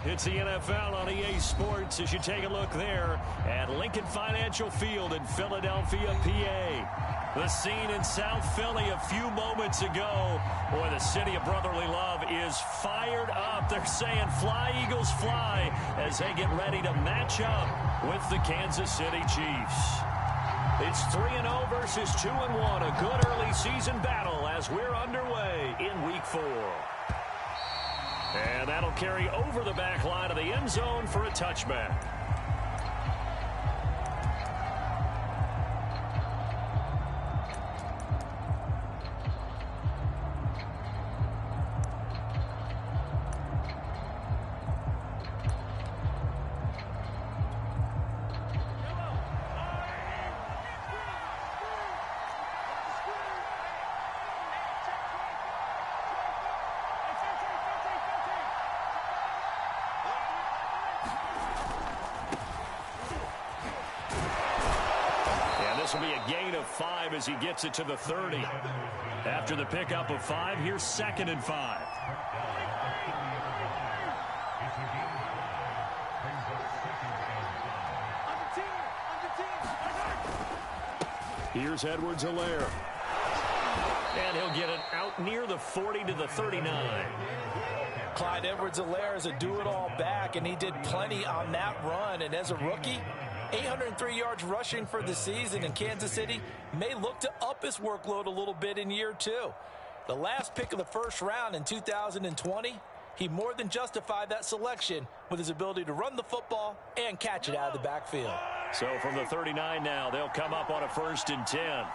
It's the NFL on EA Sports as you take a look there at Lincoln Financial Field in Philadelphia, PA. The scene in South Philly a few moments ago. Boy, the city of brotherly love is fired up. They're saying fly, Eagles, fly, as they get ready to match up with the Kansas City Chiefs. It's 3-0 versus 2-1. A good early season battle as we're underway in Week 4. And that'll carry over the back line of the end zone for a touchback. This will be a gain of 5 as he gets it to the 30. After the pickup of 5, here's 2nd and 5. Here's Edwards-Helaire. And he'll get it out near the 40 to the 39. Clyde Edwards-Helaire is a do-it-all back, and he did plenty on that run. And as a rookie, 803 yards rushing for the season, and Kansas City may look to up his workload a little bit in year 2. The last pick of the first round in 2020, he more than justified that selection with his ability to run the football and catch it out of the backfield. So from the 39 now, they'll come up on a 1st and 10.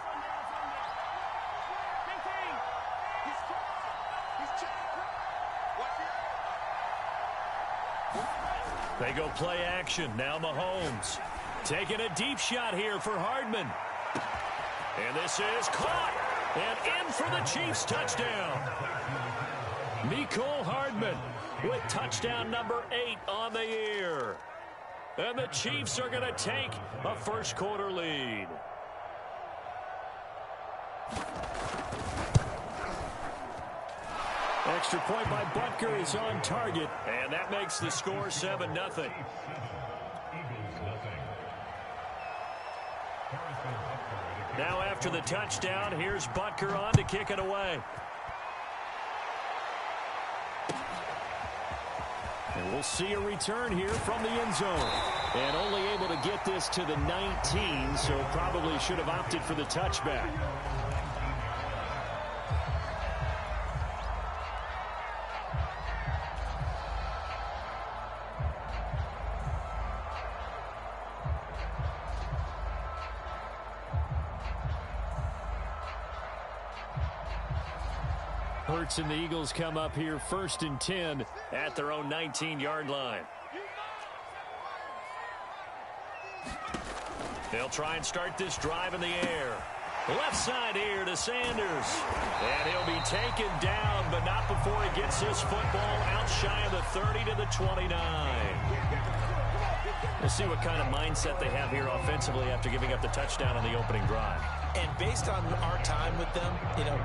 They go play action. Now Mahomes taking a deep shot here for Hardman. And this is caught. And in for the Chiefs touchdown. Mecole Hardman with touchdown number 8 on the year. And the Chiefs are going to take a first quarter lead. Extra point by Butker is on target. And that makes the score 7-0. Now after the touchdown, here's Butker on to kick it away. And we'll see a return here from the end zone. And only able to get this to the 19, so probably should have opted for the touchback. Hurts and the Eagles come up here 1st and 10 at their own 19-yard line. They'll try and start this drive in the air. Left side here to Sanders. And he'll be taken down, but not before he gets his football out shy of the 30 to the 29. We'll see what kind of mindset they have here offensively after giving up the touchdown on the opening drive. And based on our time with them,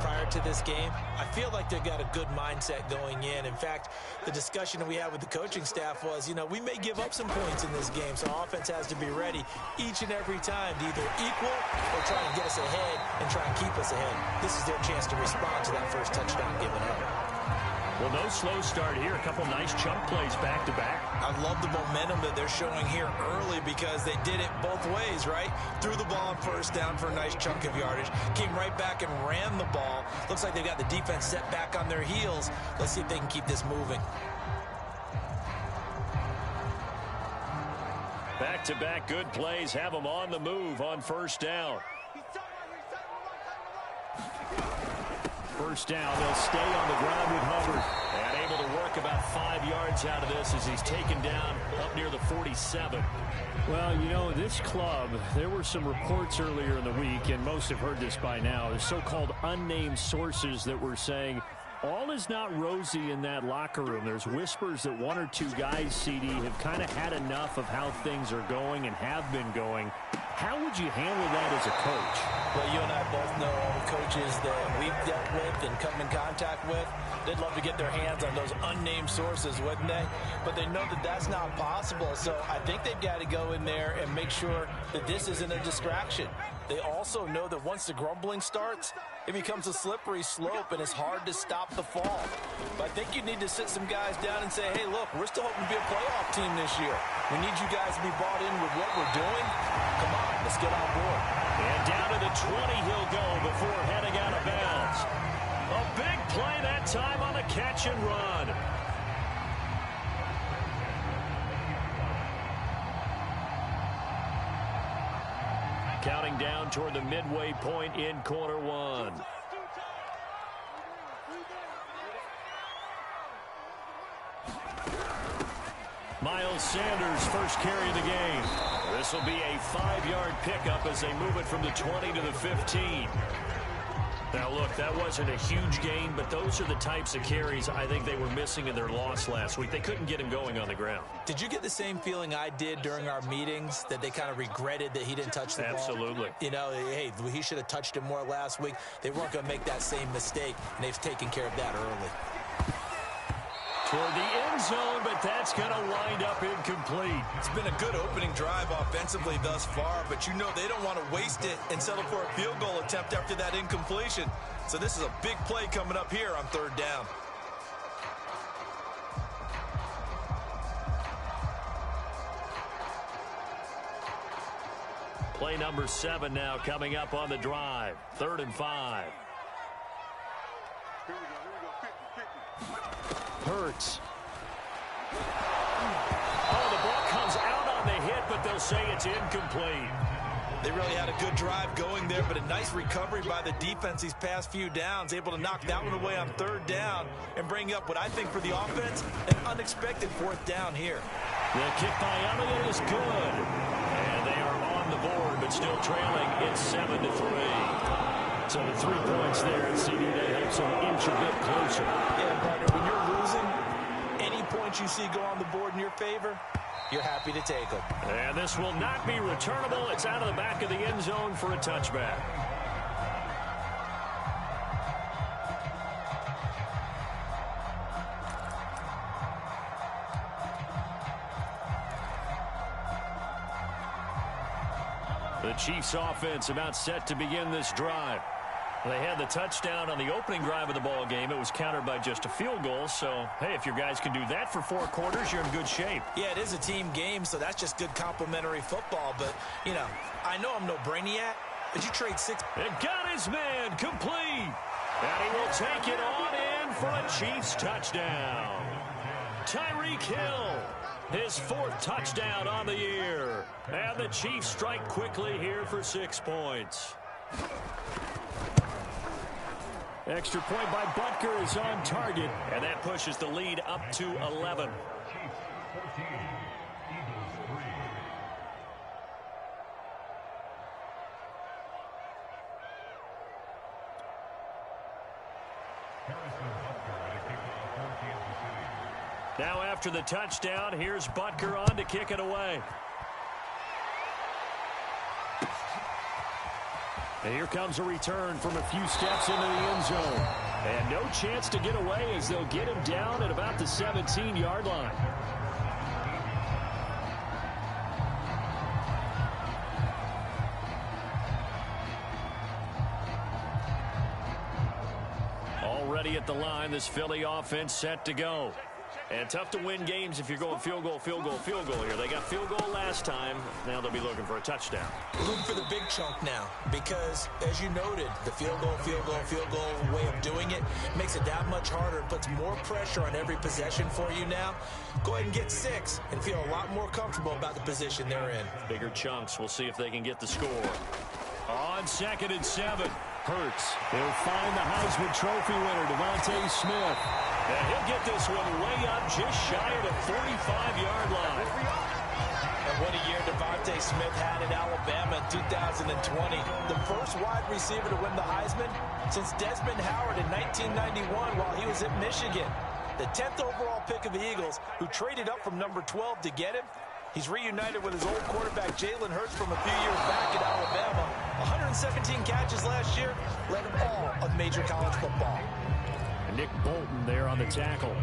prior to this game, I feel like they've got a good mindset going in. In fact, the discussion that we had with the coaching staff was, we may give up some points in this game, so our offense has to be ready each and every time to either equal or try and get us ahead and try and keep us ahead. This is their chance to respond to that first touchdown given up. Well, no slow start here. A couple nice chunk plays back-to-back. I love the momentum that they're showing here early because they did it both ways, right? Threw the ball on 1st down for a nice chunk of yardage. Came right back and ran the ball. Looks like they've got the defense set back on their heels. Let's see if they can keep this moving. Back-to-back good plays have them on the move on 1st down. 1st down, they'll stay on the ground with Hubbard. And able to work about 5 yards out of this as he's taken down up near the 47. Well, this club, there were some reports earlier in the week, and most have heard this by now, the so-called unnamed sources that were saying all is not rosy in that locker room. There's whispers that 1 or 2 guys, CD, have kind of had enough of how things are going and have been going. How would you handle that as a coach? Well, you and I both know all the coaches that we've dealt with and come in contact with. They'd love to get their hands on those unnamed sources, wouldn't they? But they know that that's not possible. So I think they've got to go in there and make sure that this isn't a distraction. They also know that once the grumbling starts, it becomes a slippery slope, and it's hard to stop the fall. But I think you need to sit some guys down and say, hey, look, we're still hoping to be a playoff team this year. We need you guys to be bought in with what we're doing. Come on, let's get on board. And down to the 20 he'll go before heading out of bounds. A big play that time on the catch and run. Counting down toward the midway point in quarter one. Miles Sanders first carry of the game. This will be a 5-yard pickup as they move it from the 20 to the 15. Now, look, that wasn't a huge gain, but those are the types of carries I think they were missing in their loss last week. They couldn't get him going on the ground. Did you get the same feeling I did during our meetings, that they kind of regretted that he didn't touch the ball? Absolutely. You know, hey, he should have touched him more last week. They weren't going to make that same mistake, and they've taken care of that early. Toward the end zone, but that's going to wind up incomplete. It's been a good opening drive offensively thus far, but you know they don't want to waste it and settle for a field goal attempt after that incompletion. So this is a big play coming up here on third down. Play number 7 now coming up on the drive. 3rd and 5. Hurts. Oh, the ball comes out on the hit, but they'll say it's incomplete. They really had a good drive going there, but a nice recovery by the defense these past few downs, able to knock that one away on 3rd down and bring up what I think for the offense, an unexpected 4th down here. The kick by Elliott is good. And they are on the board, but still trailing. It's 7-3. So the 3 points there at CD, they helps them inch a bit closer. Yeah, partner, when you're losing, any points you see go on the board in your favor, you're happy to take them. And this will not be returnable. It's out of the back of the end zone for a touchback. The Chiefs offense about set to begin this drive. They had the touchdown on the opening drive of the ball game. It was countered by just a field goal. So, hey, if your guys can do that for 4 quarters, you're in good shape. Yeah, it is a team game, so that's just good complimentary football. But, you know, I know I'm no brainiac, but you trade 6. And got his man complete. And he will take it on in for a Chiefs touchdown. Tyreek Hill, his 4th touchdown on the year. And the Chiefs strike quickly here for 6 points. Extra point by Butker is on target, and that pushes the lead up to 11. Now after the touchdown, here's Butker on to kick it away. And here comes a return from a few steps into the end zone. And no chance to get away as they'll get him down at about the 17-yard line. Already at the line, this Philly offense set to go. And tough to win games if you're going field goal, field goal, field goal here. They got field goal last time. Now they'll be looking for a touchdown. Looking for the big chunk now because, as you noted, the field goal way of doing it makes it that much harder. It puts more pressure on every possession for you now. Go ahead and get 6 and feel a lot more comfortable about the position they're in. Bigger chunks. We'll see if they can get the score. On 2nd and 7. Hurts. They'll find the Heisman Trophy winner, Devontae Smith. And he'll get this one way up just shy of the 45-yard line. And what a year Devontae Smith had in Alabama in 2020. The first wide receiver to win the Heisman since Desmond Howard in 1991 while he was at Michigan. The 10th overall pick of the Eagles, who traded up from number 12 to get him. He's reunited with his old quarterback, Jalen Hurts, from a few years back at Alabama. 117 catches last year, led all of major college football. Nick Bolton there on the tackle.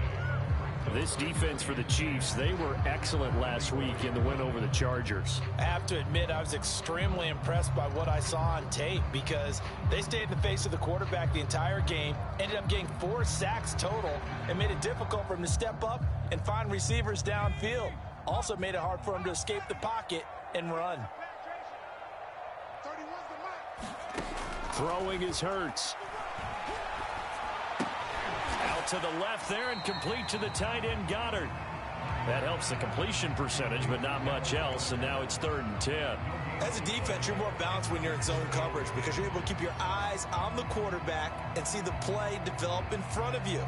This defense for the Chiefs, they were excellent last week in the win over the Chargers. I have to admit, I was extremely impressed by what I saw on tape because they stayed in the face of the quarterback the entire game, ended up getting 4 sacks total, and made it difficult for him to step up and find receivers downfield. Also made it hard for him to escape the pocket and run. Throwing is Hurts. Out to the left there and complete to the tight end, Goddard. That helps the completion percentage, but not much else, and now it's 3rd and 10. As a defense, you're more balanced when you're in zone coverage because you're able to keep your eyes on the quarterback and see the play develop in front of you.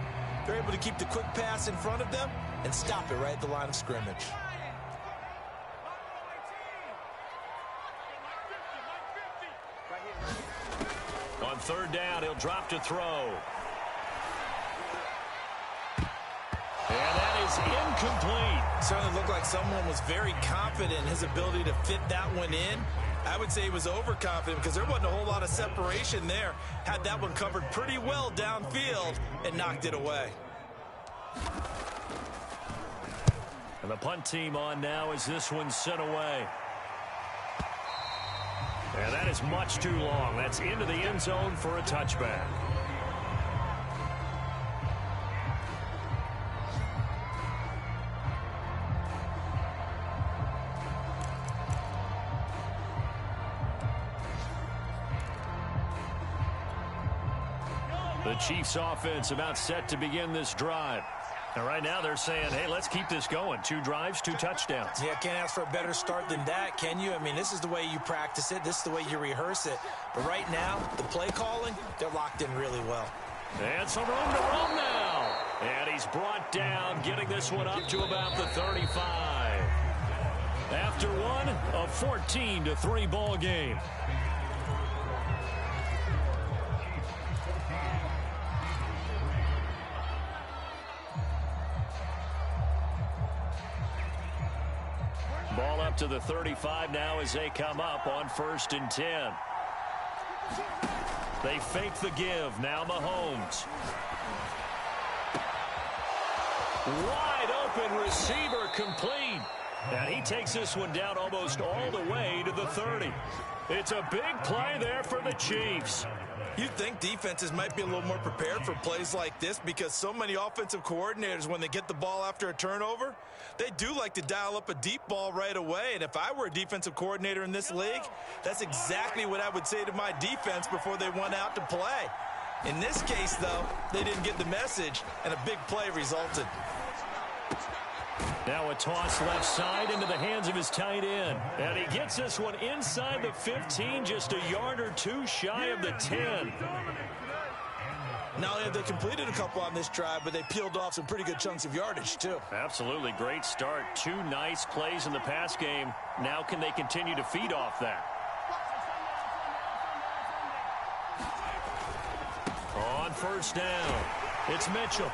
They're able to keep the quick pass in front of them and stop it right at the line of scrimmage. On 3rd down, he'll drop to throw. And that is incomplete. Certainly looked like someone was very confident in his ability to fit that one in. I would say he was overconfident because there wasn't a whole lot of separation there. Had that one covered pretty well downfield and knocked it away. And the punt team on now as this one's sent away. And that is much too long. That's into the end zone for a touchback. The Chiefs offense about set to begin this drive. And right now they're saying, hey, let's keep this going. 2 drives, 2 touchdowns. Yeah, can't ask for a better start than that, can you? I mean, this is the way you practice it. This is the way you rehearse it. But right now, the play calling, they're locked in really well. And some room to roam now. And he's brought down, getting this one up to about the 35. After one, a 14-3 ball game. Ball up to the 35 now as they come up on 1st and 10. They fake the give. Now Mahomes. Wide open receiver complete. And he takes this one down almost all the way to the 30. It's a big play there for the Chiefs. You'd think defenses might be a little more prepared for plays like this because so many offensive coordinators, when they get the ball after a turnover, they do like to dial up a deep ball right away. And if I were a defensive coordinator in this league, that's exactly what I would say to my defense before they went out to play. In this case, though, they didn't get the message, and a big play resulted. Now a toss left side into the hands of his tight end. And he gets this one inside the 15, just a yard or 2 shy of the 10. Not only have they completed a couple on this drive, but they peeled off some pretty good chunks of yardage, too. Absolutely great start. 2 nice plays in the pass game. Now can they continue to feed off that? On 1st down, it's Mitchell.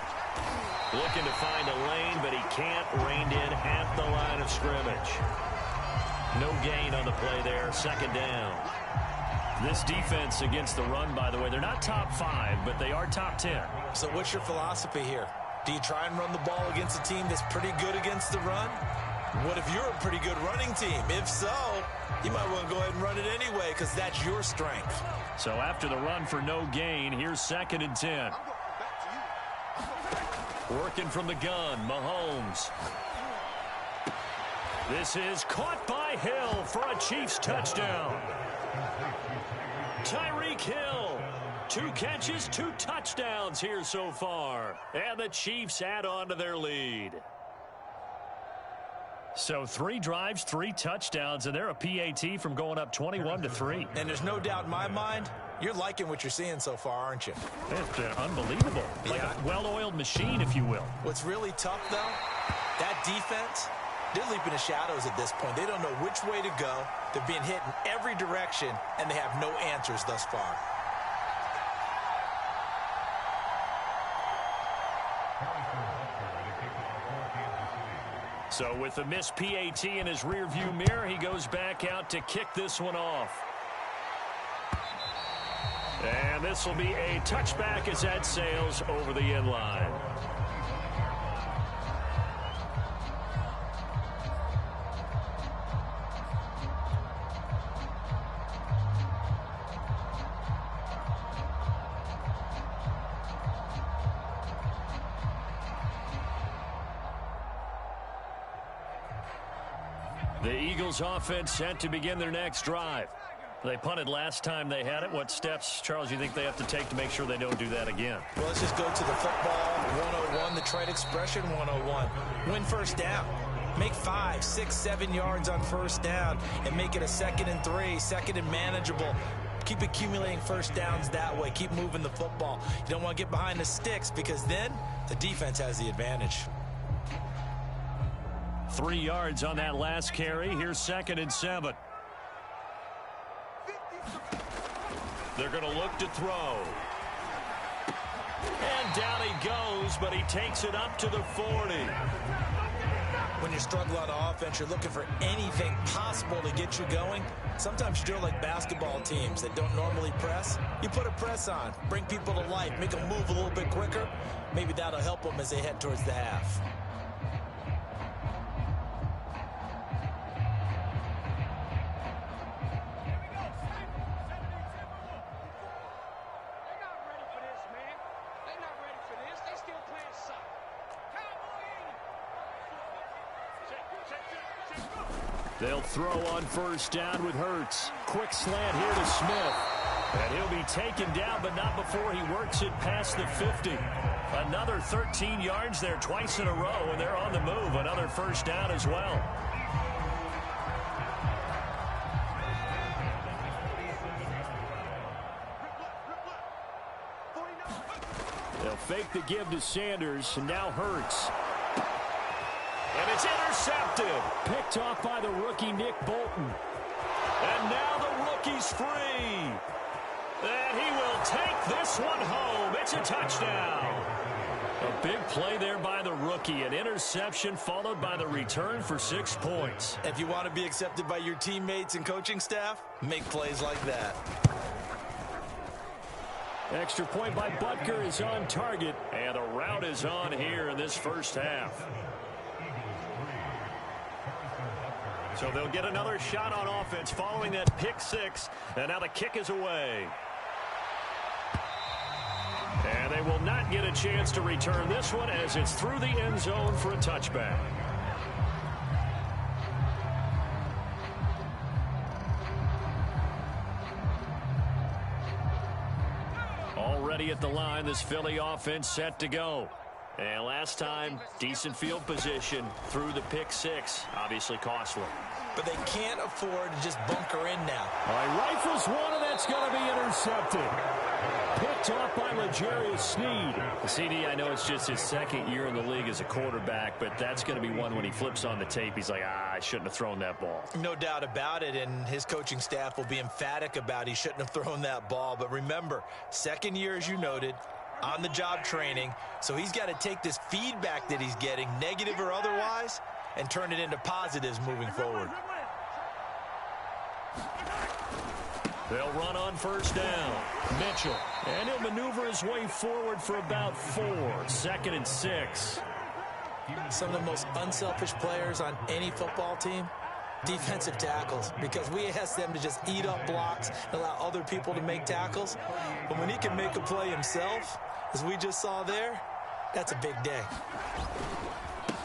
Looking to find a lane, but he can't. Reined in at the line of scrimmage. No gain on the play there. 2nd down. This defense against the run, by the way, they're not top 5, but they are top 10. So what's your philosophy here? Do you try and run the ball against a team that's pretty good against the run? What if you're a pretty good running team? If so, you might want to go ahead and run it anyway because that's your strength. So after the run for no gain, here's 2nd and 10. Working from the gun, Mahomes. This is caught by Hill for a Chiefs touchdown. Tyreek Hill, 2 catches, 2 touchdowns here so far. And the Chiefs add on to their lead. So 3 drives, 3 touchdowns, and they're a PAT from going up 21-3. And there's no doubt in my mind, you're liking what you're seeing so far, aren't you? It's unbelievable. Like a well-oiled machine, if you will. What's really tough, though, that defense, they're leaping the shadows at this point. They don't know which way to go. They're being hit in every direction, and they have no answers thus far. So with the missed PAT in his rearview mirror, he goes back out to kick this one off. And this will be a touchback as that sails over the end line. The Eagles offense set to begin their next drive. They punted last time they had it. What steps, Charles, you think they have to take to make sure they don't do that again? Well, let's just go to the football 101, the trade expression 101. Win first down. Make 5, 6, 7 yards on first down and make it a 2nd and 3, 2nd and manageable. Keep accumulating first downs that way. Keep moving the football. You don't want to get behind the sticks because then the defense has the advantage. 3 yards on that last carry. Here's 2nd and 7. They're going to look to throw. And down he goes, but he takes it up to the 40. When you struggle on offense, you're looking for anything possible to get you going. Sometimes you do it like basketball teams that don't normally press. You put a press on, bring people to life, make them move a little bit quicker. Maybe that'll help them as they head towards the half. They'll throw on first down with Hurts. Quick slant here to Smith. And he'll be taken down, but not before he works it past the 50. Another 13 yards there twice in a row, and they're on the move. Another first down as well. They'll fake the give to Sanders, and now Hurts. And it's intercepted. Picked off by the rookie Nick Bolton. And now the rookie's free. And he will take this one home. It's a touchdown. A big play there by the rookie. An interception followed by the return for 6 points. If you want to be accepted by your teammates and coaching staff, make plays like that. Extra point by Butker is on target. And the route is on here in this first half. So they'll get another shot on offense following that pick 6. And now the kick is away. And they will not get a chance to return this one as it's through the end zone for a touchback. Already at the line, this Philly offense set to go. And last time, decent field position through the pick 6. Obviously costly. But they can't afford to just bunker in now. All right, rifles one, and that's going to be intercepted. Picked off by L'Jarius Sneed. CD, I know it's just his 2nd year in the league as a quarterback, but that's going to be one when he flips on the tape. He's like, I shouldn't have thrown that ball. No doubt about it, and his coaching staff will be emphatic about he shouldn't have thrown that ball. But remember, 2nd year, as you noted, on-the-job training. So he's got to take this feedback that he's getting, negative or otherwise, and turn it into positives moving forward. They'll run on first down. Mitchell. And he'll maneuver his way forward for about 4. 2nd and 6. Some of the most unselfish players on any football team, defensive tackles, because we ask them to just eat up blocks and allow other people to make tackles. But when he can make a play himself, as we just saw there, that's a big day.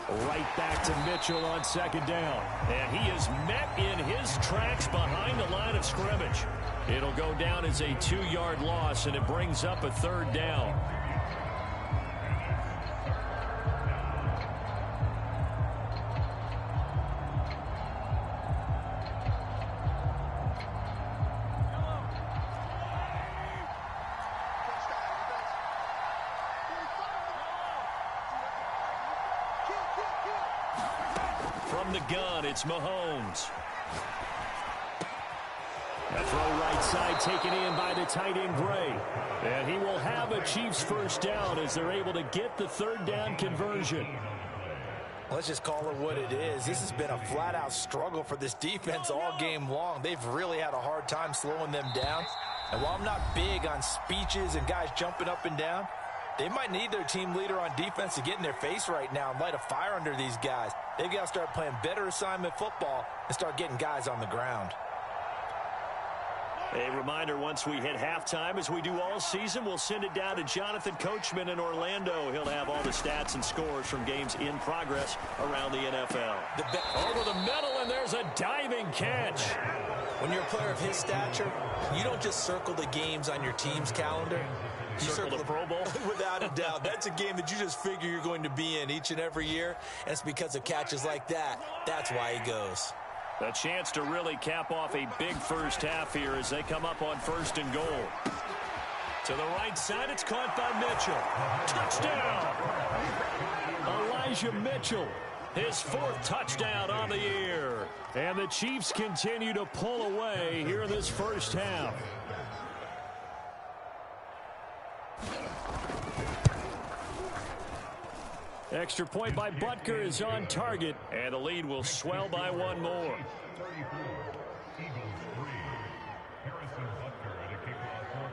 Right back to Mitchell on 2nd down. And he is met in his tracks behind the line of scrimmage. It'll go down as a 2-yard loss, and it brings up a 3rd down. From the gun, it's Mahomes. A throw right side taken in by the tight end Gray. And he will have a Chiefs first down as they're able to get the 3rd down conversion. Let's just call it what it is. This has been a flat-out struggle for this defense all game long. They've really had a hard time slowing them down. And while I'm not big on speeches and guys jumping up and down, they might need their team leader on defense to get in their face right now and light a fire under these guys. They've got to start playing better assignment football and start getting guys on the ground. A reminder, once we hit halftime, as we do all season, we'll send it down to Jonathan Coachman in Orlando. He'll have all the stats and scores from games in progress around the NFL. Over the middle, and there's a diving catch. When you're a player of his stature, you don't just circle the games on your team's calendar. You circle the Pro Bowl? Without a doubt. That's a game that you just figure you're going to be in each and every year, and it's because of catches like that. That's why he goes. A chance to really cap off a big first half here as they come up on 1st and goal. To the right side, it's caught by Mitchell. Touchdown! Elijah Mitchell, his 4th touchdown on the year. And the Chiefs continue to pull away here in this first half. Extra point by Butker is on target, and the lead will swell by 1 more.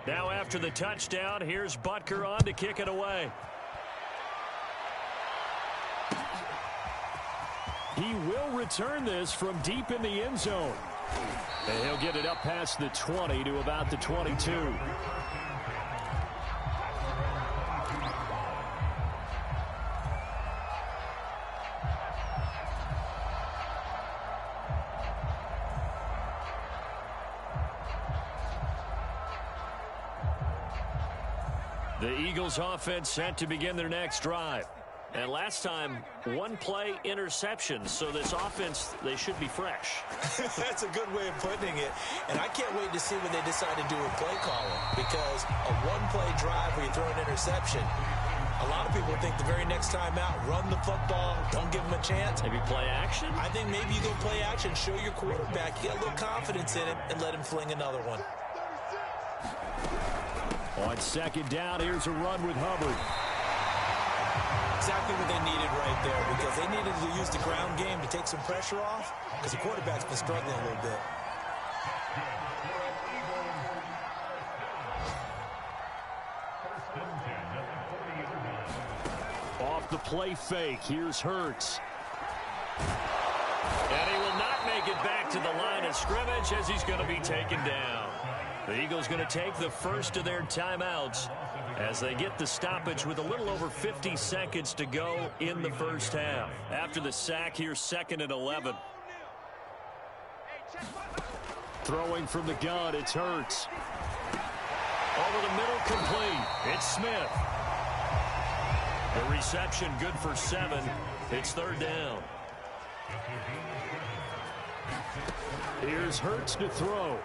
Now after the touchdown, here's Butker on to kick it away. He will return this from deep in the end zone. And he'll get it up past the 20 to about the 22. The Eagles offense set to begin their next drive. And last time, 1-play interception. So this offense, they should be fresh. That's a good way of putting it. And I can't wait to see what they decide to do with play calling. Because a 1-play drive where you throw an interception, a lot of people think the very next time out, run the football, don't give them a chance. Maybe play action? I think maybe you go play action, show your quarterback, get a little confidence in him, and let him fling another one. On 2nd down, here's a run with Hubbard. Exactly what they needed right there, because they needed to use the ground game to take some pressure off, because the quarterback's been struggling a little bit. Off the play fake, here's Hurts. And he will not make it back to the line of scrimmage as he's going to be taken down. The Eagles going to take the first of their timeouts as they get the stoppage with a little over 50 seconds to go in the first half. After the sack, here's 2nd and 11. Throwing from the gun, it's Hurts. Over the middle, complete. It's Smith. The reception good for 7. It's 3rd down. Here's Hurts to throw.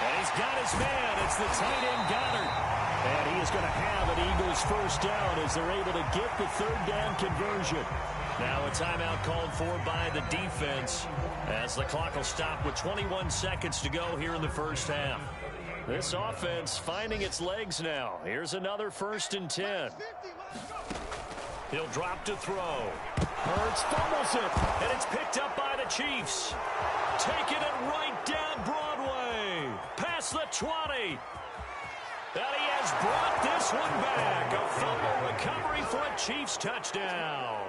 And he's got his man. It's the tight end Goddard. And he is going to have an Eagles first down as they're able to get the 3rd down conversion. Now a timeout called for by the defense as the clock will stop with 21 seconds to go here in the first half. This offense finding its legs now. Here's another 1st and 10. He'll drop to throw. Hurts fumbles it, and it's picked up by the Chiefs. Taking it right down Broadway. Past the 20. And he has brought this one back. A fumble recovery for a Chiefs touchdown.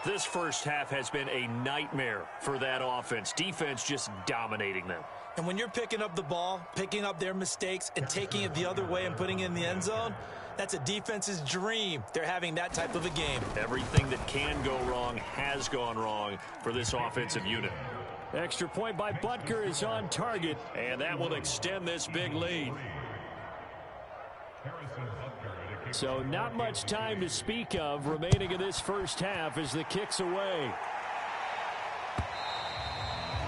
This first half has been a nightmare for that offense. Defense just dominating them. And when you're picking up the ball, picking up their mistakes, and taking it the other way and putting it in the end zone, that's a defense's dream. They're having that type of a game. Everything that can go wrong has gone wrong for this offensive unit. Extra point by Butker is on target, and that will extend this big lead. So not much time to speak of remaining in this first half as the kick's away.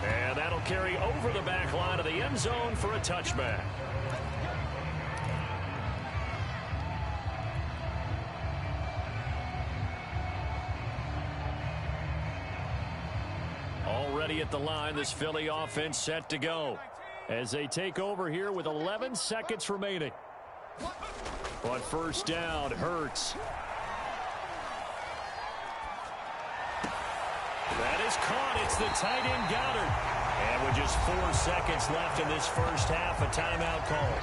And that'll carry over the back line of the end zone for a touchback. Already at the line, this Philly offense set to go as they take over here with 11 seconds remaining. On first down, Hurts. That is caught. It's the tight end Goddard. And with just 4 seconds left in this first half, a timeout call.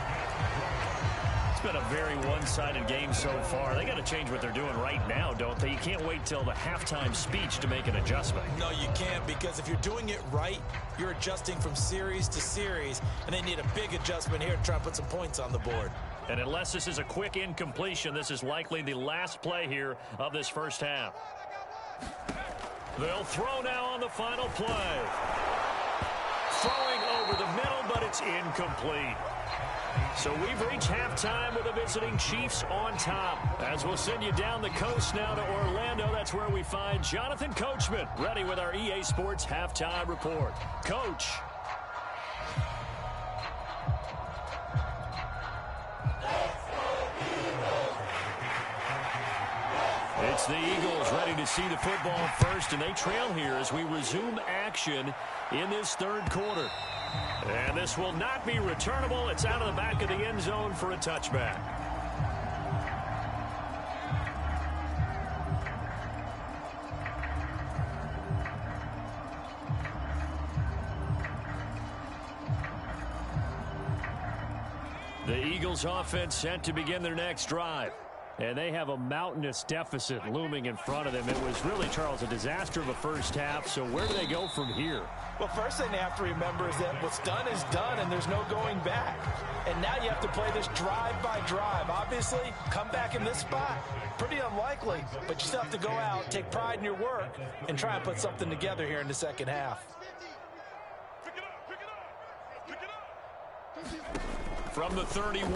It's been a very one-sided game so far. They got to change what they're doing right now, don't they? You can't wait till the halftime speech to make an adjustment. No, you can't, because if you're doing it right, you're adjusting from series to series, and they need a big adjustment here to try and put some points on the board. And unless this is a quick incompletion, this is likely the last play here of this first half. They'll throw now on the final play. Throwing over the middle, but it's incomplete. So we've reached halftime with the visiting Chiefs on top. As we'll send you down the coast now to Orlando, that's where we find Jonathan Coachman, ready with our EA Sports Halftime Report. Coach. It's the Eagles ready to see the football first, and they trail here as we resume action in this third quarter. And this will not be returnable. It's out of the back of the end zone for a touchback. The Eagles offense set to begin their next drive. And they have a mountainous deficit looming in front of them. It was really, Charles, a disaster of a first half. So where do they go from here? Well, first thing they have to remember is that what's done is done, and there's no going back. And now you have to play this drive by drive. Obviously, come back in this spot, pretty unlikely. But you still have to go out, take pride in your work, and try and put something together here in the second half. From the 31,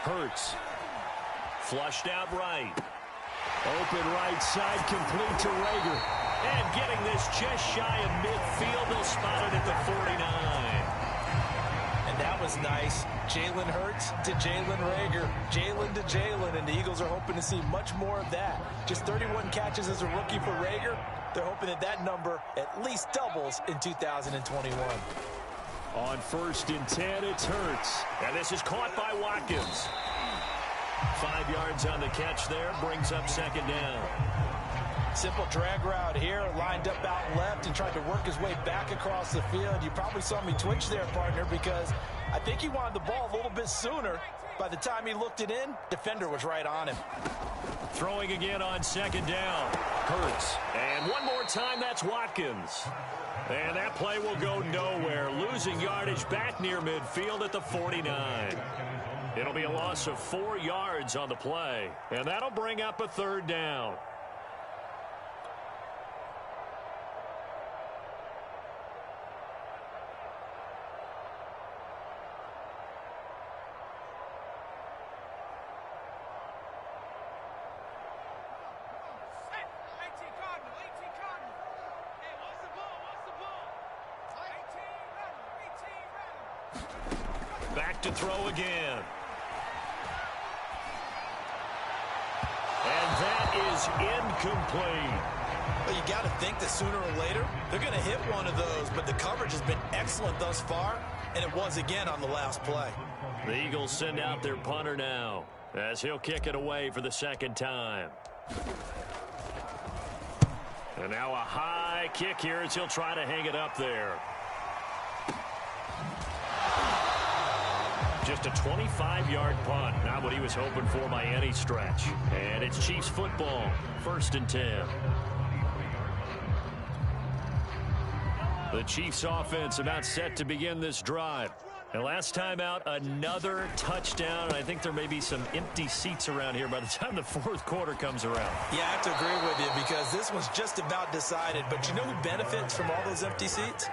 Hurts. Flushed out right. Open right side, complete to Rager. And getting this just shy of midfield, they'll spot it at the 49. And that was nice. Jalen Hurts to Jalen Rager. Jalen to Jalen, and the Eagles are hoping to see much more of that. Just 31 catches as a rookie for Rager. They're hoping that that number at least doubles in 2021. On first and 10, it's Hurts. And this is caught by Watkins. 5 yards on the catch there, brings up second down. Simple drag route here, lined up out left and tried to work his way back across the field. You probably saw me twitch there, partner, because I think he wanted the ball a little bit sooner. By the time he looked it in, defender was right on him. Throwing again on second down. Hurts. And one more time, that's Watkins. And that play will go nowhere. Losing yardage back near midfield at the 49. It'll be a loss of 4 yards on the play. And that'll bring up a third down. Back to throw again. And that is incomplete. Well, you got to think that sooner or later, they're going to hit one of those, but the coverage has been excellent thus far, and it was again on the last play. The Eagles send out their punter now, as he'll kick it away for the second time. And now a high kick here as he'll try to hang it up there. Just a 25-yard punt. Not what he was hoping for by any stretch. And it's Chiefs football. First and 10. The Chiefs offense about set to begin this drive. And last time out, another touchdown. I think there may be some empty seats around here by the time the fourth quarter comes around. Yeah, I have to agree with you because this one's just about decided. But you know who benefits from all those empty seats?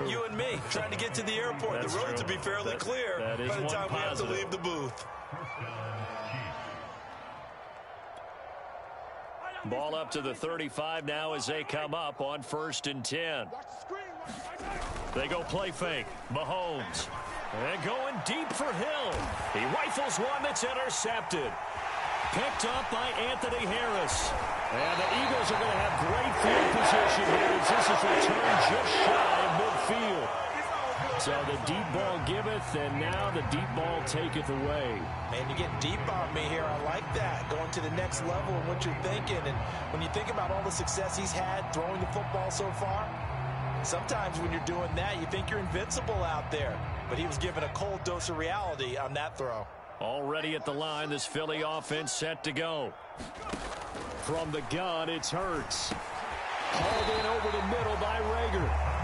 You and me, trying to get to the airport. That's the roads true. will be fairly clear by the time we have to positive. leave the booth. Ball up to the 35 now as they come up on first and 10. They go play fake. Mahomes. And going deep for Hill. He rifles one that's intercepted. Picked up by Anthony Harris. And the Eagles are going to have great field position here as this is returned just shy of midfield. So the deep ball giveth, and now the deep ball taketh away. Man, you get deep on me here. I like that. Going to the next level and what you're thinking. And when you think about all the success he's had throwing the football so far, sometimes when you're doing that, you think you're invincible out there. But he was given a cold dose of reality on that throw. Already at the line, this Philly offense set to go. From the gun, it's Hurts. Hauled in over the middle by Rager.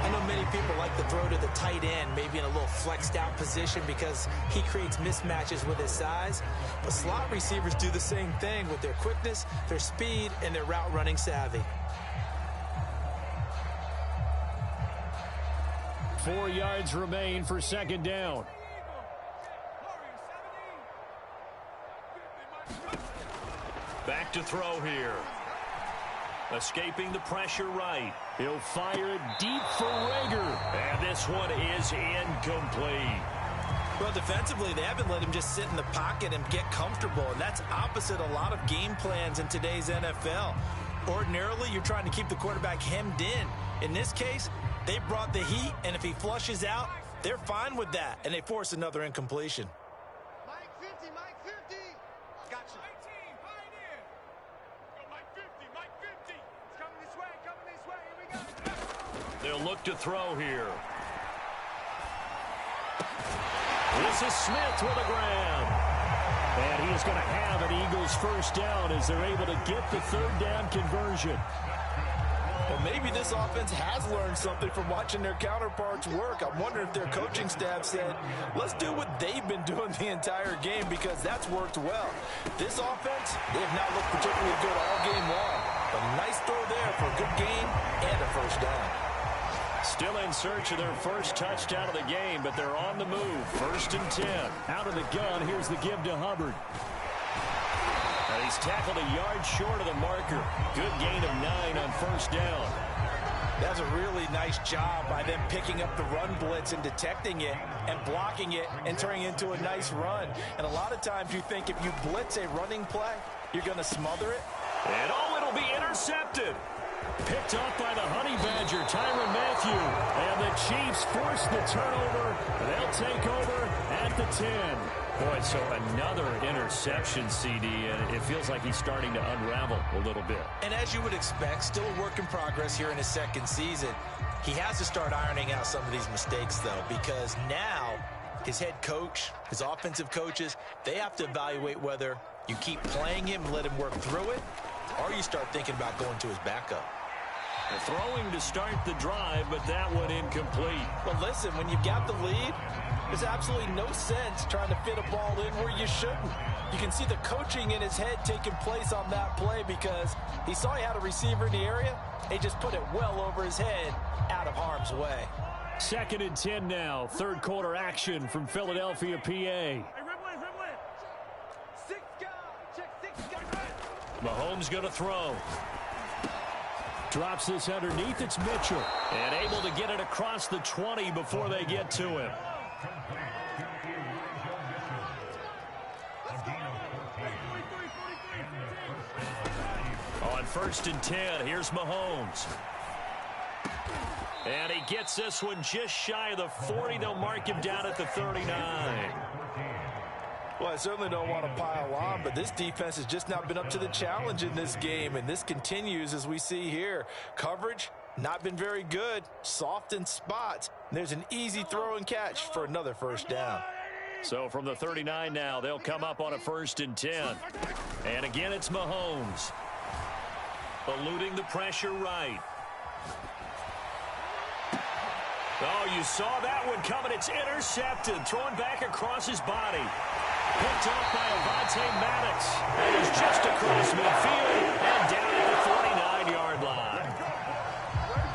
I know many people like to throw to the tight end, maybe in a little flexed out position because he creates mismatches with his size. But slot receivers do the same thing with their quickness, their speed, and their route running savvy. 4 yards remain for second down. Back to throw here. Escaping the pressure right. He'll fire it deep for Rager. And this one is incomplete. Well, defensively, they haven't let him just sit in the pocket and get comfortable, and that's opposite a lot of game plans in today's NFL. Ordinarily, you're trying to keep the quarterback hemmed in. In this case, they brought the heat, and if he flushes out, they're fine with that, and they force another incompletion. Mike 50, Mike 50. Gotcha. They'll look to throw here. This is Smith with a grab. And he is going to have an Eagles first down as they're able to get the third down conversion. Well, maybe this offense has learned something from watching their counterparts work. I'm wondering if their coaching staff said, let's do what they've been doing the entire game because that's worked well. This offense, they have not looked particularly good all game long. But a nice throw there for a good gain and a first down. Still in search of their first touchdown of the game, but they're on the move. 1st and 10. Out of the gun, here's the give to Hubbard. And he's tackled a yard short of the marker. Good gain of 9 on first down. That's a really nice job by them picking up the run blitz and detecting it and blocking it and turning it into a nice run. And a lot of times you think if you blitz a running play, you're going to smother it. And it'll be intercepted. Picked off by the Honey Badger, Tyrann Mathieu. And the Chiefs force the turnover. They'll take over at the 10. Boy, so another interception, CD, and it feels like he's starting to unravel a little bit. And as you would expect, still a work in progress here in his second season. He has to start ironing out some of these mistakes, though, because now his head coach, his offensive coaches, they have to evaluate whether you keep playing him and let him work through it, or you start thinking about going to his backup. Throwing to start the drive, but that one incomplete. Well, listen, when you've got the lead, there's absolutely no sense trying to fit a ball in where you shouldn't. You can see the coaching in his head taking place on that play because he saw he had a receiver in the area. He just put it well over his head out of harm's way. 2nd and 10 now. Third quarter action from Philadelphia, PA. Mahomes going to throw. Drops this underneath. It's Mitchell. And able to get it across the 20 before they get to him. On 1st and 10, here's Mahomes. And he gets this one just shy of the 40. They'll mark him down at the 39. Well, I certainly don't want to pile on, but this defense has just not been up to the challenge in this game, and this continues as we see here. Coverage, not been very good, soft in spots. And there's an easy throw and catch for another first down. So from the 39 now, they'll come up on a 1st and 10. And again, it's Mahomes. Eluding the pressure right. Oh, you saw that one coming. It's intercepted. Throwing back across his body. Picked off by Avonte Maddox. That is just across midfield and down at the 49-yard line.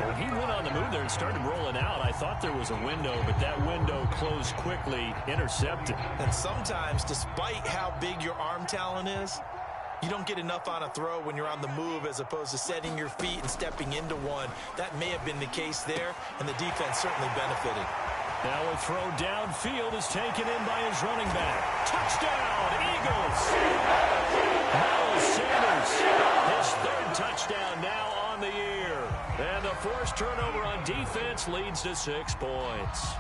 When he went on the move there and started rolling out, I thought there was a window, but that window closed quickly, intercepted. And sometimes, despite how big your arm talent is, you don't get enough on a throw when you're on the move as opposed to setting your feet and stepping into one. That may have been the case there, and the defense certainly benefited. Now a throw downfield is taken in by his running back. Touchdown, Eagles! Miles Sanders, his 3rd touchdown now on the year. And the forced turnover on defense leads to 6 points.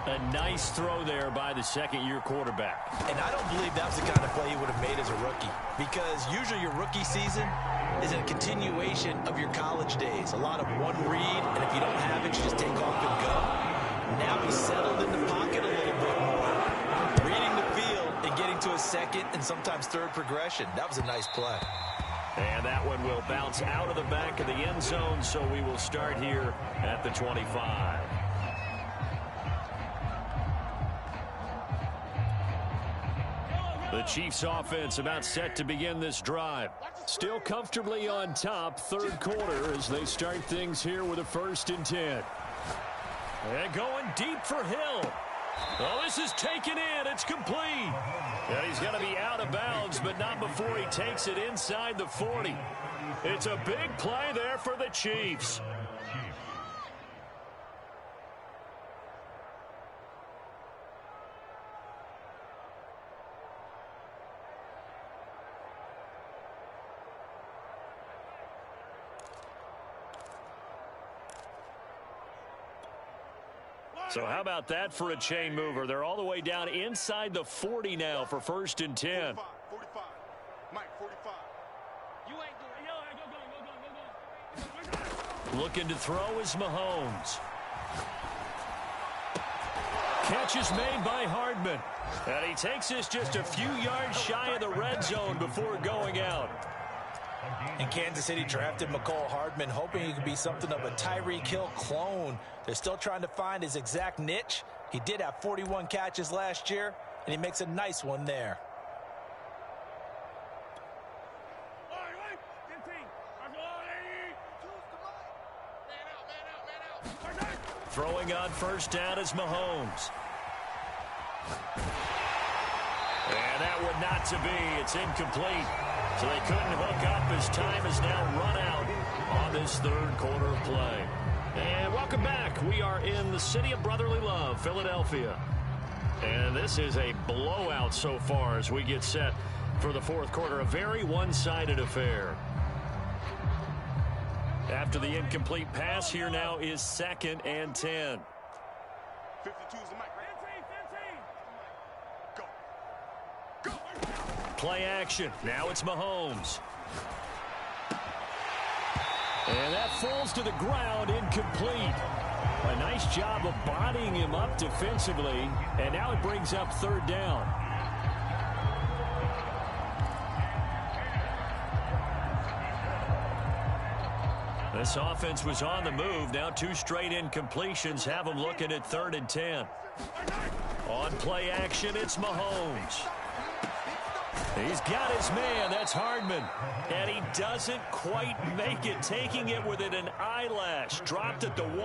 A nice throw there by the second-year quarterback. And I don't believe that was the kind of play he would have made as a rookie, because usually your rookie season is a continuation of your college days. A lot of one read, and if you don't have it, you just take off and go. Now he's settled in the pocket a little bit more, reading the field and getting to a second and sometimes third progression. That was a nice play. And that one will bounce out of the back of the end zone, so we will start here at the 25. The Chiefs offense about set to begin this drive. Still comfortably on top, third quarter, as they start things here with a 1st and 10. And going deep for Hill. Oh, this is taken in. It's complete. And he's going to be out of bounds, but not before he takes it inside the 40. It's a big play there for the Chiefs. So how about that for a chain mover? They're all the way down inside the 40 now for 1st and 10. 45. Mike, 45. You ain't doing. Looking to throw is Mahomes. Catch is made by Hardman. And he takes this just a few yards shy of the red zone before going out. And Kansas City drafted McCole Hardman, hoping he could be something of a Tyreek Hill clone. They're still trying to find his exact niche. He did have 41 catches last year, and he makes a nice one there. Throwing on 1st down is Mahomes. And that would not to be. It's incomplete. So they couldn't hook up as time is now run out on this third quarter of play. And welcome back. We are in the city of brotherly love, Philadelphia. And this is a blowout so far as we get set for the fourth quarter. A very one-sided affair. After the incomplete pass, here now is 2nd and 10. 52 is the mic, right? 15. Go. Play action. Now it's Mahomes. And that falls to the ground, incomplete. A nice job of bodying him up defensively. And now it brings up 3rd down. This offense was on the move. Now 2 straight incompletions have them looking at 3rd and 10. On play action, it's Mahomes. He's got his man. That's Hardman. And he doesn't quite make it, taking it within an eyelash. Dropped at the 1.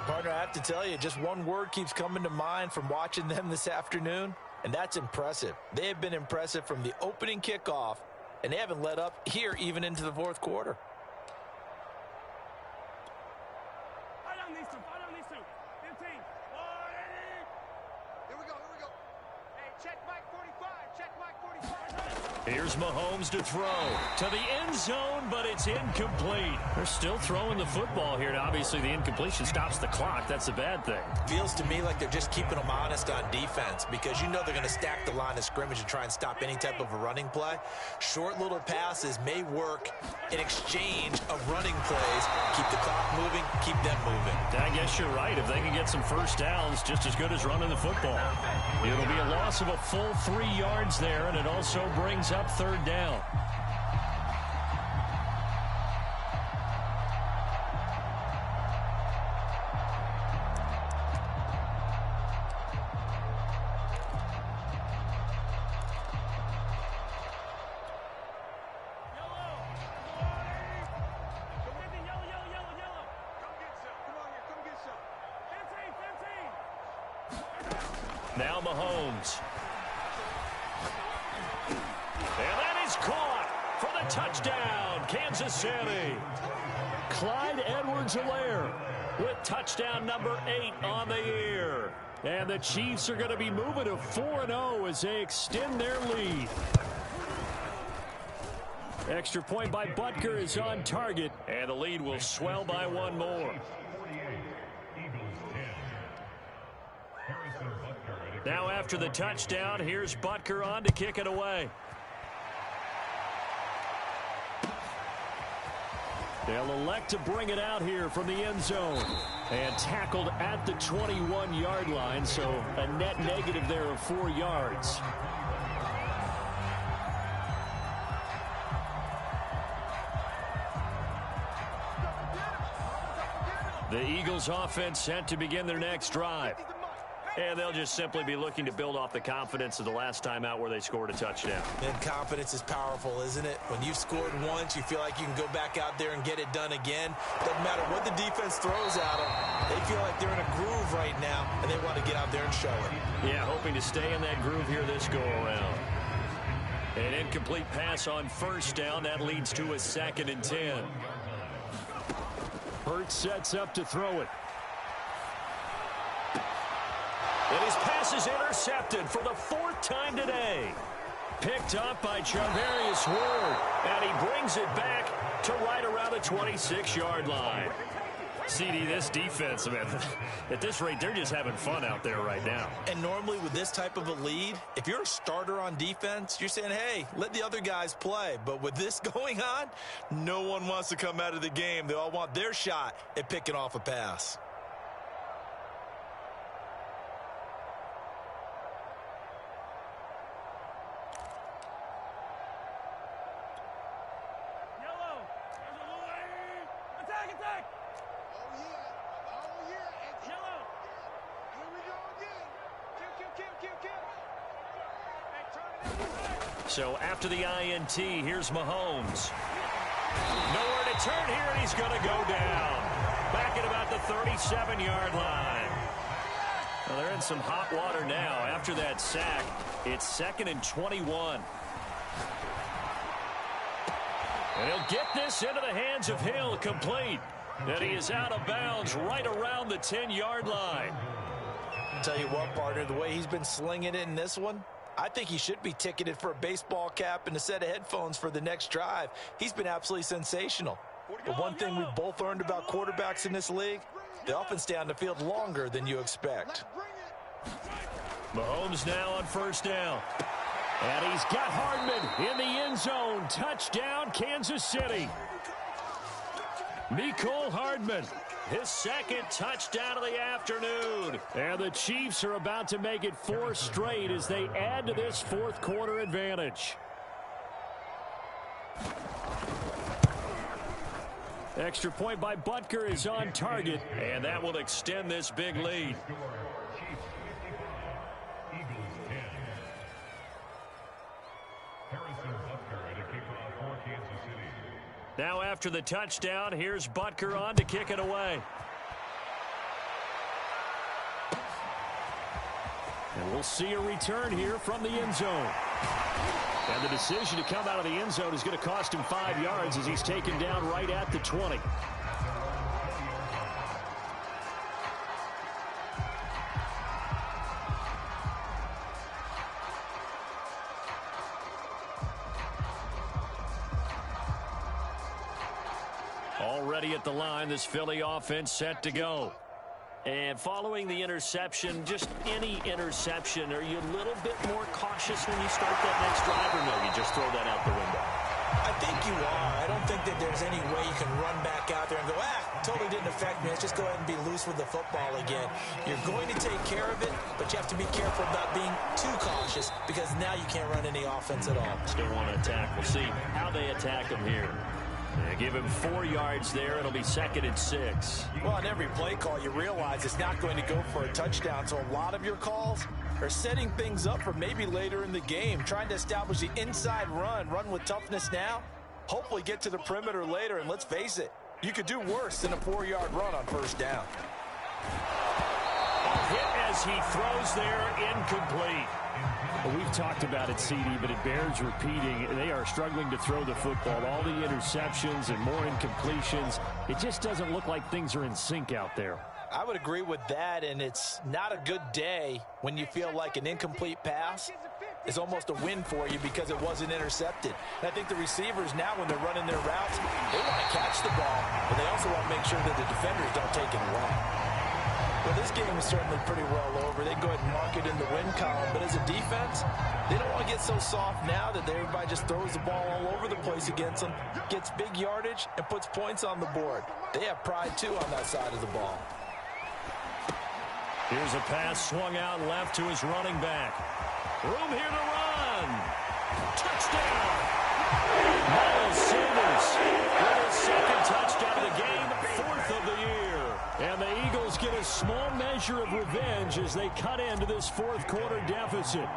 Partner, I have to tell you, just one word keeps coming to mind from watching them this afternoon, and that's impressive. They have been impressive from the opening kickoff, and they haven't let up here even into the fourth quarter. Here's Mahomes to throw to the end zone, but it's incomplete. They're still throwing the football here, and obviously the incompletion stops the clock. That's the bad thing. Feels to me like they're just keeping them honest on defense, because you know they're going to stack the line of scrimmage and try and stop any type of a running play. Short little passes may work in exchange of running plays. Keep the clock moving, keep them moving. I guess you're right. If they can get some 1st downs, just as good as running the football. It'll be a loss of a full 3 yards there, and it also brings up 3rd down. Now Mahomes. And that is caught for the touchdown, Kansas City. Clyde Edwards-Helaire with touchdown number 8 on the year. And the Chiefs are going to be moving to 4-0 as they extend their lead. Extra point by Butker is on target. And the lead will swell by one more. Now after the touchdown, here's Butker on to kick it away. They'll elect to bring it out here from the end zone. And tackled at the 21-yard line, so a net negative there of 4 yards. The Eagles offense set to begin their next drive. And they'll just simply be looking to build off the confidence of the last time out where they scored a touchdown. And confidence is powerful, isn't it? When you've scored once, you feel like you can go back out there and get it done again. Doesn't matter what the defense throws at them. They feel like they're in a groove right now, and they want to get out there and show it. Yeah, hoping to stay in that groove here this go-around. An incomplete pass on first down. That leads to a 2nd and 10. Hurts sets up to throw it. And his pass is intercepted for the 4th time today. Picked up by Charvarius Ward. And he brings it back to right around the 26-yard line. CD, this defense, man, at this rate, they're just having fun out there right now. And normally with this type of a lead, if you're a starter on defense, you're saying, hey, let the other guys play. But with this going on, no one wants to come out of the game. They all want their shot at picking off a pass. So after the INT, here's Mahomes. Nowhere to turn here, and he's going to go down. Back at about the 37-yard line. Well, they're in some hot water now. After that sack, it's 2nd and 21. And he'll get this into the hands of Hill, complete. And he is out of bounds right around the 10-yard line. Tell you what, partner, the way he's been slinging it in this one, I think he should be ticketed for a baseball cap and a set of headphones for the next drive. He's been absolutely sensational. But one thing we've both learned about quarterbacks in this league, they often stay on the field longer than you expect. Mahomes now on first down. And he's got Hardman in the end zone. Touchdown, Kansas City. Mecole Hardman. His 2nd touchdown of the afternoon. And the Chiefs are about to make it 4 straight as they add to this 4th quarter advantage. Extra point by Butker is on target. And that will extend this big lead. Now after the touchdown, here's Butker on to kick it away. And we'll see a return here from the end zone. And the decision to come out of the end zone is going to cost him 5 yards as he's taken down right at the 20. Already at the line, this Philly offense set to go. And following the interception, just any interception, are you a little bit more cautious when you start that next drive, or no, you just throw that out the window? I think you are. I don't think that there's any way you can run back out there and go, totally didn't affect me. Let's just go ahead and be loose with the football again. You're going to take care of it, but you have to be careful about being too cautious because now you can't run any offense at all. Still want to attack. We'll see how they attack him here. They give him 4 yards there. It'll be 2nd and 6. Well, on every play call, you realize it's not going to go for a touchdown. So a lot of your calls are setting things up for maybe later in the game, trying to establish the inside run with toughness now, hopefully get to the perimeter later. And let's face it, you could do worse than a 4-yard run on first down. A hit as he throws there, incomplete. Well, we've talked about it, CD, but it bears repeating. They are struggling to throw the football. All the interceptions and more incompletions. It just doesn't look like things are in sync out there. I would agree with that, and it's not a good day when you feel like an incomplete pass is almost a win for you because it wasn't intercepted. And I think the receivers now, when they're running their routes, they want to catch the ball, but they also want to make sure that the defenders don't take it away. Well, this game is certainly pretty well over. They can go ahead and mark it in the win column, but as a defense, they don't want to get so soft now that everybody just throws the ball all over the place against them, gets big yardage, and puts points on the board. They have pride, too, on that side of the ball. Here's a pass swung out left to his running back. Room here to run. Touchdown. Miles Sanders with his second touchdown of the game, 4th of the year. And the Eagles get a small measure of revenge as they cut into this 4th quarter deficit.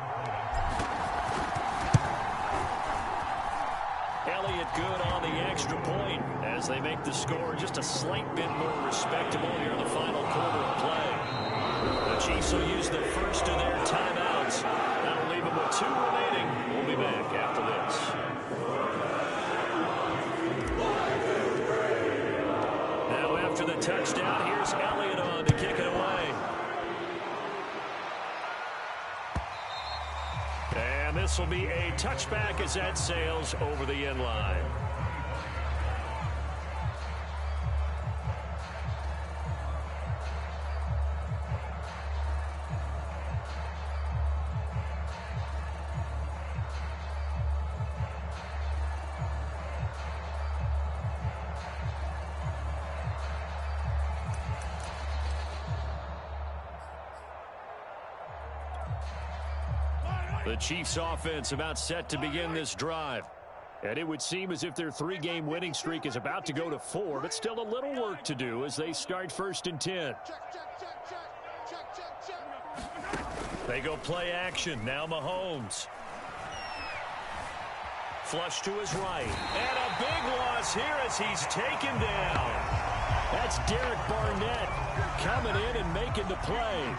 Elliott good on the extra point as they make the score just a slight bit more respectable here in the final quarter of play. The Chiefs will use the first of their timeouts. That'll leave them with 2 remaining. We'll be back after this. Now after the touchdown, here's Elliott on to kick it away. And this will be a touchback as that sails over the end line. The Chiefs offense about set to begin this drive. And it would seem as if their 3-game winning streak is about to go to 4, but still a little work to do as they start 1st and 10. They go play action. Now Mahomes. Flush to his right. And a big loss here as he's taken down. That's Derek Barnett coming in and making the play.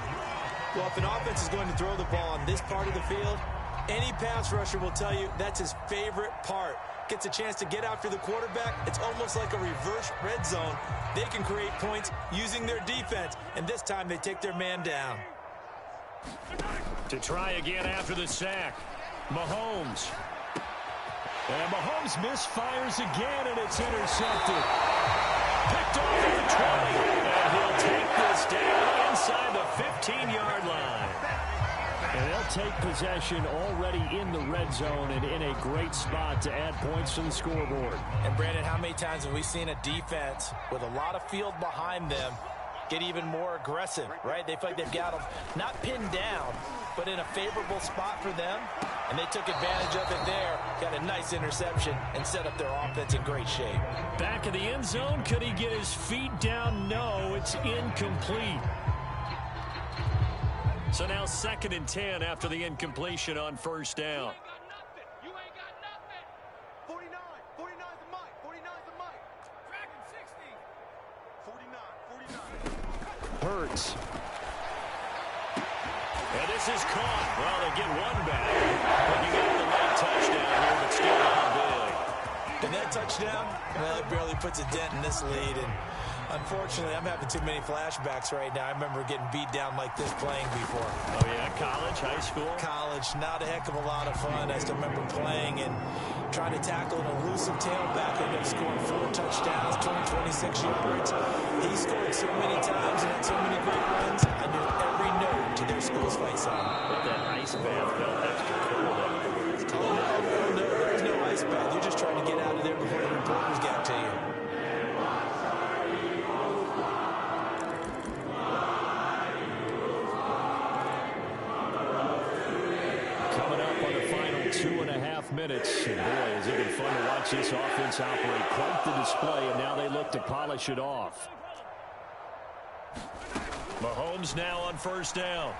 Well, if an offense is going to throw the ball on this part of the field, any pass rusher will tell you that's his favorite part. Gets a chance to get after the quarterback. It's almost like a reverse red zone. They can create points using their defense, and this time they take their man down. To try again after the sack, Mahomes. And Mahomes misfires again, and it's intercepted. Picked off at the 20, and he'll take this down inside the 15-yard line. And they'll take possession already in the red zone and in a great spot to add points to the scoreboard. And, Brandon, how many times have we seen a defense with a lot of field behind them get even more aggressive, right? They feel like they've got them not pinned down, but in a favorable spot for them, and they took advantage of it there, got a nice interception, and set up their offense in great shape. Back of the end zone, could he get his feet down? No, it's incomplete. So now 2nd and 10 after the incompletion on 1st down. You ain't got nothing. 49. 49's the mic. 49's the mic. Dragon 60. 49. Hurts. And this is caught. Well, they get one back. But you got the late touchdown here, but still not big. And that touchdown, well, it barely puts a dent in this lead. And unfortunately, I'm having too many flashbacks right now. I remember getting beat down like this playing before. Oh, yeah? College, high school? College, not a heck of a lot of fun. I still remember playing and trying to tackle an elusive tailback. I ended up scoring 4 touchdowns, 26 yards. He scored so many times and had so many great runs. I knew every note to their school's fight song. But that ice bath felt extra cold afterwards. No, there's no ice bath. You're just trying to get out of there before the reporters got to you. Coming up on the final 2.5 minutes. And boy, has it been fun to watch this offense operate. Quite the display, and now they look to polish it off. Mahomes now on 1st down.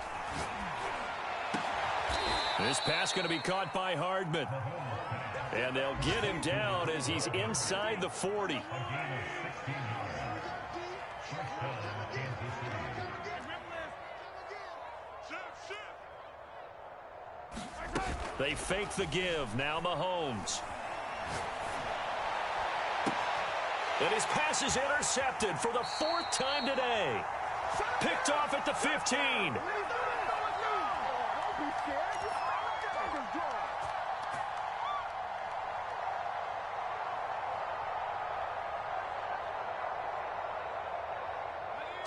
This pass going to be caught by Hardman. And they'll get him down as he's inside the 40. They fake the give. Now Mahomes. And his pass is intercepted for the 4th time today. Picked off at the 15.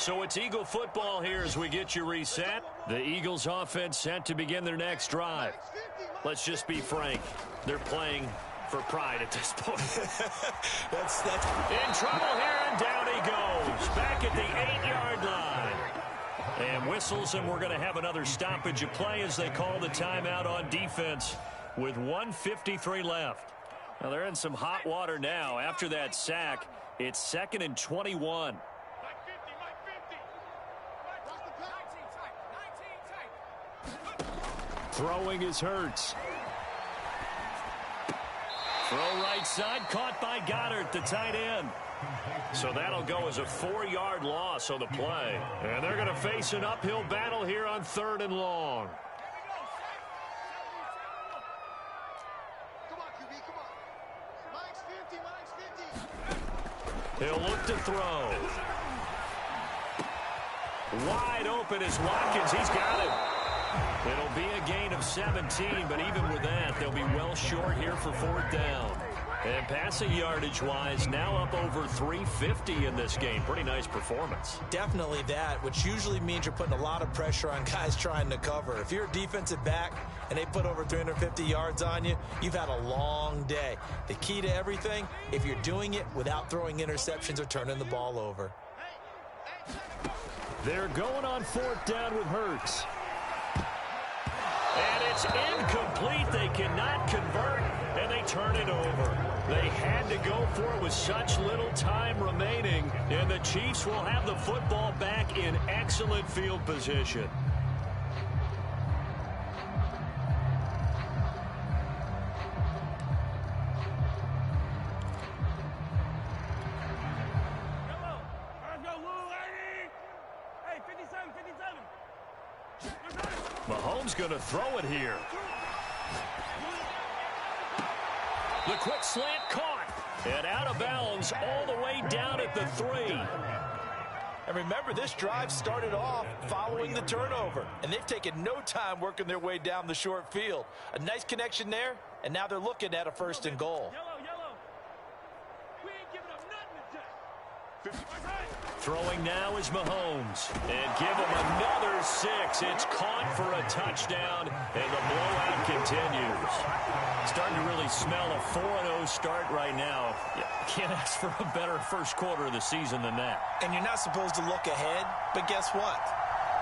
So it's Eagle football here as we get you reset. The Eagles offense set to begin their next drive. Let's just be frank. They're playing for pride at this point. that's in trouble here, and down he goes. Back at the 8-yard line. And whistles, and we're going to have another stoppage of play as they call the timeout on defense with 1:53 left. Now they're in some hot water now. After that sack, it's 2nd and 21. Throwing is Hurts. Throw right side, caught by Goddard, the tight end. So that'll go as a 4-yard loss on the play. And they're going to face an uphill battle here on 3rd and long. Come on, QB, come on. Mike's 50, Mike's 50. He'll look to throw. Wide open is Watkins. He's got it. It'll be a gain of 17, but even with that, they'll be well short here for 4th down. And passing yardage-wise, now up over 350 in this game. Pretty nice performance. definitely that, which usually means you're putting a lot of pressure on guys trying to cover. If you're a defensive back and they put over 350 yards on you, you've had a long day. The key to everything, if you're doing it without throwing interceptions or turning the ball over. They're going on 4th down with Hurts. And it's incomplete. They cannot convert, and they turn it over. They had to go for it with such little time remaining, and the Chiefs will have the football back in excellent field position. Mahomes going to throw it here. The quick slant caught. And out of bounds all the way down at the 3. And remember, this drive started off following the turnover. And they've taken no time working their way down the short field. A nice connection there, and now they're looking at a 1st and goal. We ain't giving up nothing today. Throwing now is Mahomes. And give him another 6. It's caught for a touchdown, and the blowout continues. Starting to really smell a 4-0 start right now. You can't ask for a better first quarter of the season than that. And you're not supposed to look ahead, but guess what?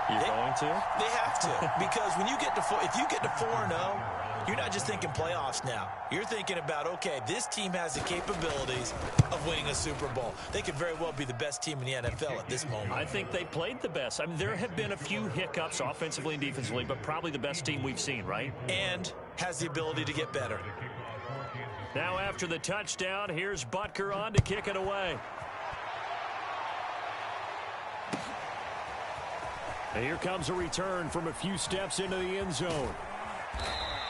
You're going to? They have to, because when you get to if you get to 4-0, you're not just thinking playoffs now. You're thinking about, okay, this team has the capabilities of winning a Super Bowl. They could very well be the best team in the NFL at this moment. I think they played the best. I mean, there have been a few hiccups offensively and defensively, but probably the best team we've seen, right? And has the ability to get better. Now after the touchdown, here's Butker on to kick it away. And here comes a return from a few steps into the end zone.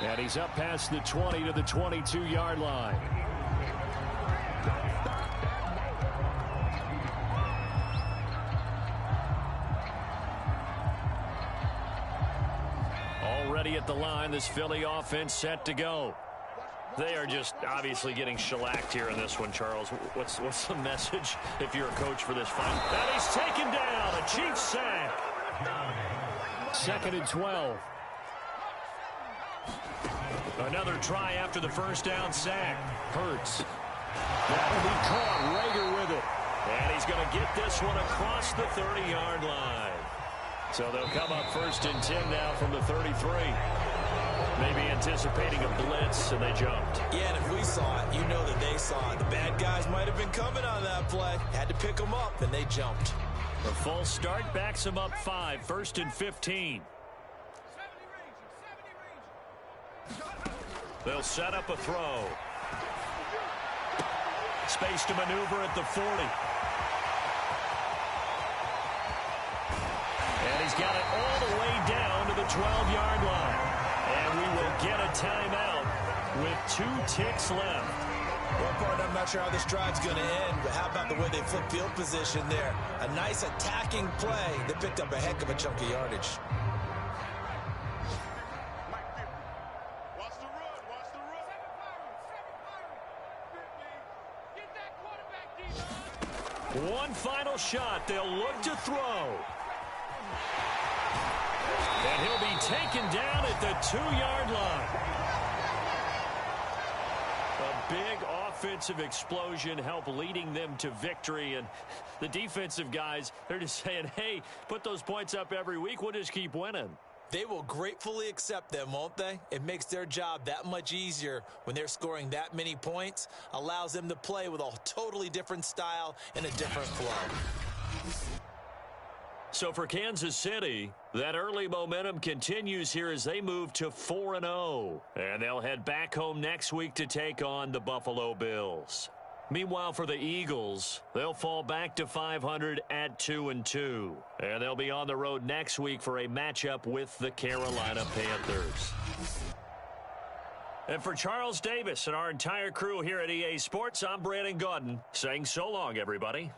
And he's up past the 20 to the 22-yard line. Already at the line, this Philly offense set to go. They are just obviously getting shellacked here in this one, Charles. What's the message if you're a coach for this fight? And he's taken down. A Chiefs sack. 2nd and 12. Another try after the first down sack. Hurts. That will be caught. Rager with it. And he's going to get this one across the 30-yard line. So they'll come up 1st and 10 now from the 33. Maybe anticipating a blitz, and they jumped. Yeah, and if we saw it, you know that they saw it. The bad guys might have been coming on that play. Had to pick them up, and they jumped. The false start backs them up 5, 1st and 15. They'll set up a throw. Space to maneuver at the 40. And he's got it all the way down to the 12-yard line. And we will get a timeout with 2 ticks left. Well, partner, I'm not sure how this drive's going to end, but how about the way they flip field position there? A nice attacking play. They picked up a heck of a chunk of yardage. Watch the run, watch the run. Get that quarterback, D-Line. One final shot. They'll look to throw. And he'll be taken down at the 2-yard line. A big offensive explosion helped leading them to victory. And the defensive guys, they're just saying, hey, put those points up every week. We'll just keep winning. They will gratefully accept them, won't they? It makes their job that much easier when they're scoring that many points. Allows them to play with a totally different style and a different flow. So for Kansas City, that early momentum continues here as they move to 4-0. And they'll head back home next week to take on the Buffalo Bills. Meanwhile, for the Eagles, they'll fall back to 500 at 2-2. And they'll be on the road next week for a matchup with the Carolina Panthers. And for Charles Davis and our entire crew here at EA Sports, I'm Brandon Gaudin saying so long, everybody.